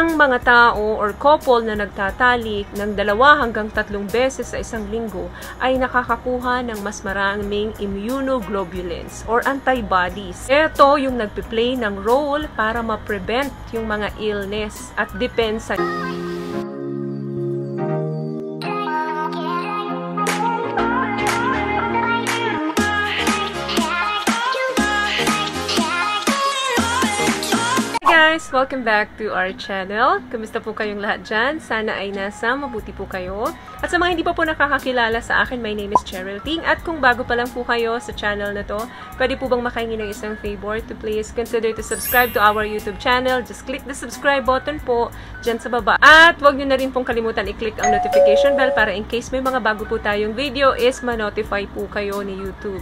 Ang mga tao or couple na nagtatalik ng 2 hanggang 3 beses sa isang linggo ay nakakakuha ng mas maraming immunoglobulins or antibodies. Ito yung nagpe-play ng role para ma-prevent yung mga illness at depensa. Guys, welcome back to our channel. Kumusta po kayong lahat dyan? Sana ay nasa mabuti po kayo. At sa mga hindi pa po nakakakilala sa akin, my name is Cheryl Ting. At kung bago pa lang po kayo sa channel na to, pwede po bang makahingi ng isang favor to please consider to subscribe to our YouTube channel. Just click the subscribe button po dyan sa baba. At huwag nyo na rin pong kalimutan i-click ang notification bell para in case may mga bago po tayong video is ma-notify po kayo ni YouTube.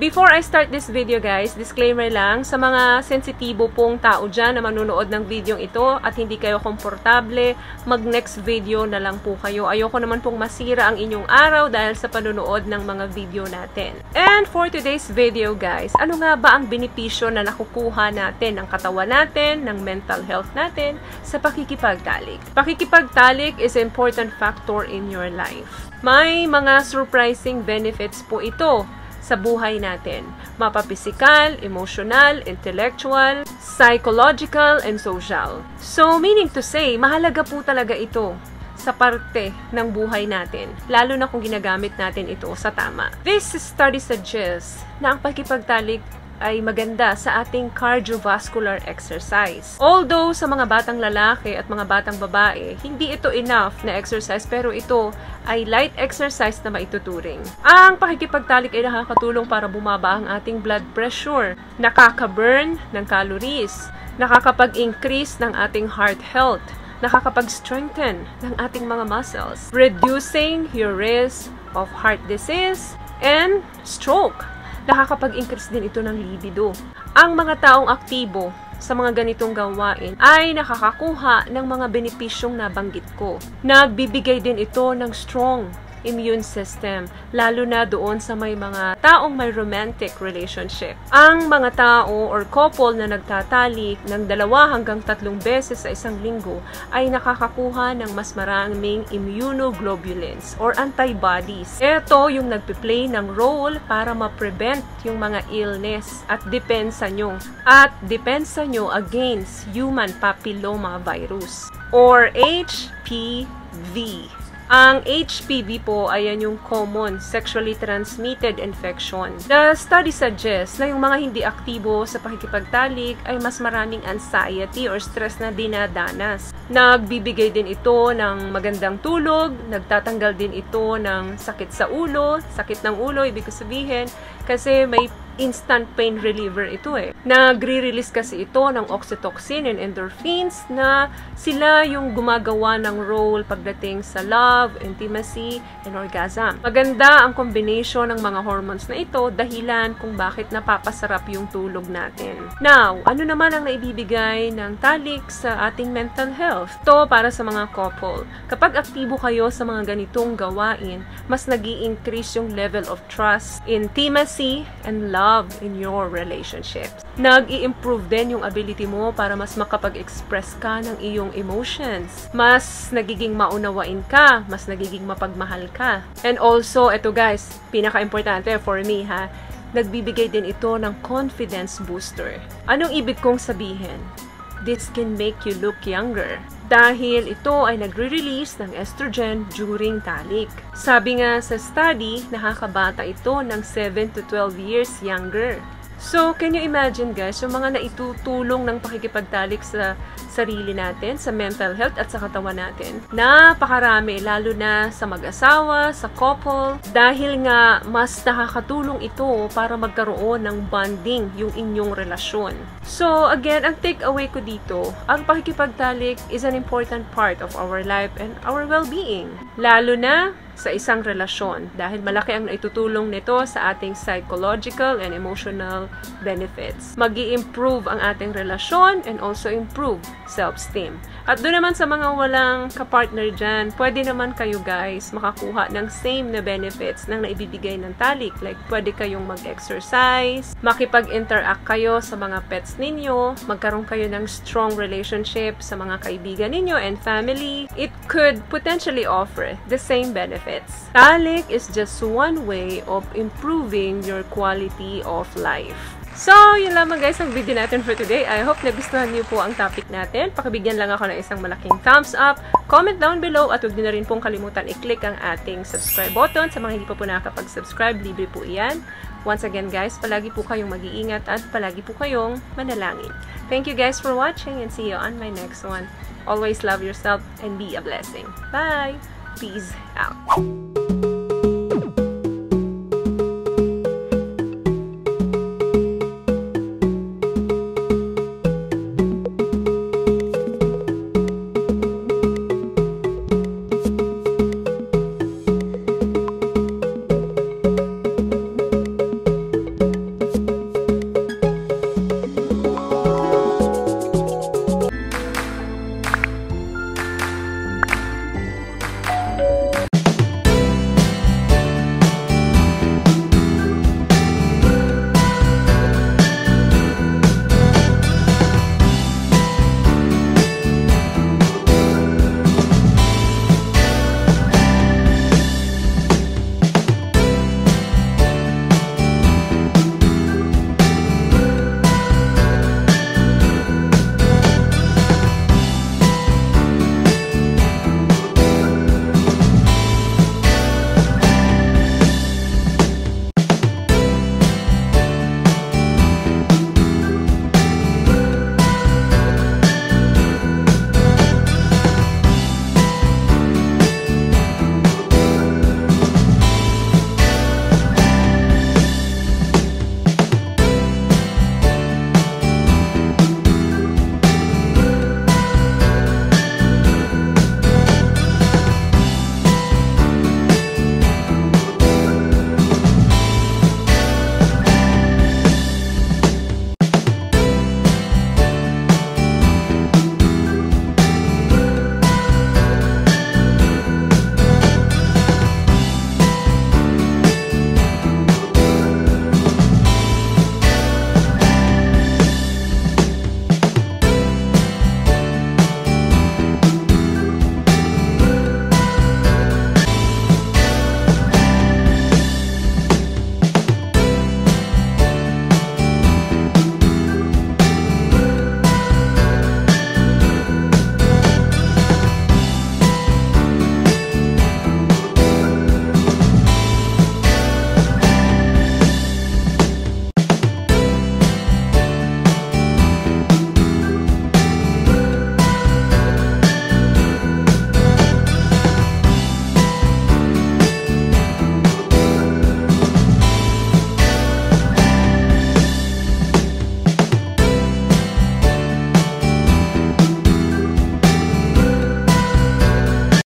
Before I start this video guys, disclaimer lang, sa mga sensitibo pong tao dyan na manunood ng video ito at hindi kayo komportable, mag-next video na lang po kayo. Ayoko naman pong masira ang inyong araw dahil sa panunood ng mga video natin. And for today's video guys, ano nga ba ang benepisyo na nakukuha natin ng katawan natin, ng mental health natin sa pakikipagtalik? Pakikipagtalik is an important factor in your life. May mga surprising benefits po ito sa buhay natin. Mapapisikal, emotional, intellectual, psychological, and social. So, meaning to say, mahalaga po talaga ito sa parte ng buhay natin, lalo na kung ginagamit natin ito sa tama. This study suggests na ang pakikipagtalik ay maganda sa ating cardiovascular exercise. Although sa mga batang lalaki at mga batang babae, hindi ito enough na exercise pero ito ay light exercise na maituturing. Ang pakikipagtalik ay nakakatulong para bumaba ang ating blood pressure, nakaka-burn ng calories, nakakapag-increase ng ating heart health, nakakapag-strengthen ng ating mga muscles, reducing your risk of heart disease and stroke. Nakakapag-increase din ito ng libido. Ang mga taong aktibo sa mga ganitong gawain ay nakakakuha ng mga benepisyong nabanggit ko. Nagbibigay din ito ng strong immune system, lalo na doon sa may mga taong may romantic relationship. Ang mga tao or couple na nagtatalik ng 2 hanggang 3 beses sa isang linggo ay nakakakuha ng mas maraming immunoglobulins or antibodies. Ito yung nagpe-play ng role para ma-prevent yung mga illness at depensa nyo against human papilloma virus or HPV. Ang HPV po ay yung common sexually transmitted infection. The study suggests na yung mga hindi aktibo sa pakikipagtalik ay mas maraming anxiety or stress na dinadanas. Nagbibigay din ito ng magandang tulog, nagtatanggal din ito ng sakit sa ulo, sakit ng ulo, ibig sabihin, kasi may instant pain reliever ito eh. Nagre-release kasi ito ng oxytocin and endorphins na sila yung gumagawa ng role pagdating sa love, intimacy, and orgasm. Maganda ang combination ng mga hormones na ito dahilan kung bakit napapasarap yung tulog natin. Now, ano naman ang naibibigay ng talik sa ating mental health? Ito para sa mga couple. Kapag aktibo kayo sa mga ganitong gawain, mas nag-i-increase yung level of trust, intimacy, and love in your relationships. Nag-i-improve din yung ability mo para mas makapag-express ka ng iyong emotions. Mas nagiging maunawain ka, mas nagiging mapagmahal ka. And also, ito guys, pinaka-importante for me ha, nagbibigay din ito ng confidence booster. Anong ibig kong sabihin? This can make you look younger. Dahil ito ay nagre-release ng estrogen during talik. Sabi nga sa study, nakakabata ito ng 7 to 12 years younger. So, can you imagine guys, yung mga naitutulong ng pakikipagtalik sa sarili natin, sa mental health at sa katawan natin. Napakarami, lalo na sa mag-asawa, sa couple, dahil nga mas nakakatulong ito para magkaroon ng bonding yung inyong relasyon. So, again, ang take-away ko dito, ang pakikipagtalik is an important part of our life and our well-being. Lalo na sa isang relasyon dahil malaki ang naitutulong nito sa ating psychological and emotional benefits. Mag-i-improve ang ating relasyon and also improve self-esteem. At doon naman sa mga walang kapartner dyan, pwede naman kayo guys makakuha ng same na benefits ng naibibigay ng talik. Like, pwede kayong mag-exercise, makipag-interact kayo sa mga pets ninyo, magkaroon kayo ng strong relationship sa mga kaibigan ninyo and family. It could potentially offer the same benefits. Talik is just one way of improving your quality of life. So, yun lamang guys ang video natin for today. I hope nagustuhan niyo po ang topic natin. Pakibigyan lang ako ng isang malaking thumbs up. Comment down below at huwag niyo na rin pong kalimutan i-click ang ating subscribe button. Sa mga hindi pa po nakakapag-subscribe, libre po iyan. Once again guys, palagi po kayong mag-iingat at palagi po kayong manalangin. Thank you guys for watching and see you on my next one. Always love yourself and be a blessing. Bye! Peace out.